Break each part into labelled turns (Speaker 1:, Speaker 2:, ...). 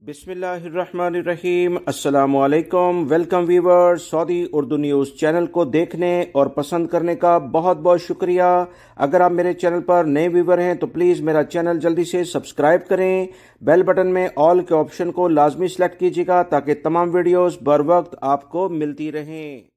Speaker 1: बिस्मिल्लाहिर्रहमानिर्रहीम। अस्सलामुअलैकुम। Welcome viewers. Saudi Urdu news channel को देखने और पसंद करने का बहुत बहुत शुक्रिया। अगर आप मेरे चैनल पर नए व्यूवर हैं तो प्लीज़ मेरा चैनल जल्दी से सब्सक्राइब करें। बेल बटन में ऑल के ऑप्शन को लाजमी सेलेक्ट कीजिएगा ताकि तमाम वीडियोस बर वक्त आपको मिलती रहें।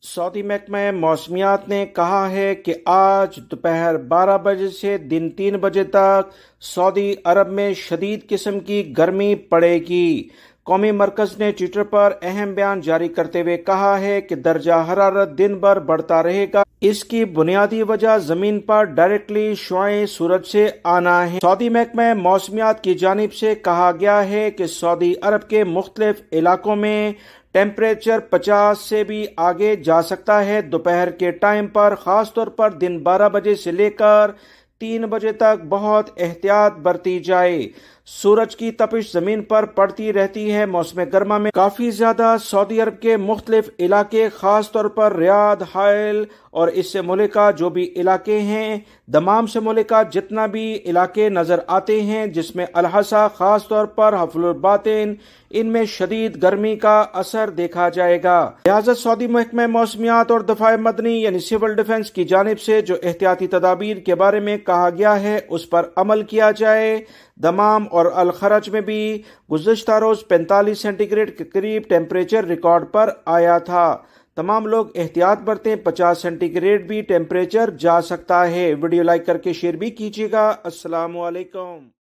Speaker 1: सऊदी महकमा मौसमियात ने कहा है कि आज दोपहर 12 बजे से दिन 3 बजे तक सऊदी अरब में शदीद किस्म की गर्मी पड़ेगी। कौमी मरकज ने ट्विटर पर अहम बयान जारी करते हुए कहा है कि दर्जा हरारत दिन भर बढ़ता रहेगा। इसकी बुनियादी वजह जमीन पर डायरेक्टली शुआएं सूरज से आना है। सऊदी महकमा मौसमियात की जानिब से कहा गया है कि सऊदी अरब के मुख्तलिफ इलाकों में टेम्परेचर 50 से भी आगे जा सकता है। दोपहर के टाइम पर खास तौर पर दिन 12 बजे से लेकर 3 बजे तक बहुत एहतियात बरती जाए। सूरज की तपिश जमीन पर पड़ती रहती है। मौसम गर्मा में काफी ज्यादा सऊदी अरब के मुख्तलिफ इलाके खास तौर पर रियाद, हाइल और इससे मुल्का जो भी इलाके हैं, दमाम से मुल्का जितना भी इलाके नजर आते हैं जिसमें अलहसा खास तौर पर हफलुल बातिन, इनमें शदीद गर्मी का असर देखा जाएगा। लिहाजा सऊदी महकमा मौसमियात और दफाए मदनी यानी सिविल डिफेंस की जानिब से जो एहतियाती तदाबीर के बारे में कहा गया है उस पर अमल किया जाए। दमाम और अल खरज में भी गुज़िश्ता रोज 45 सेंटीग्रेड के करीब टेम्परेचर रिकॉर्ड पर आया था। तमाम लोग एहतियात बरतें, 50 सेंटीग्रेड भी टेम्परेचर जा सकता है। वीडियो लाइक करके शेयर भी कीजिएगा। अस्सलामु अलैकुम।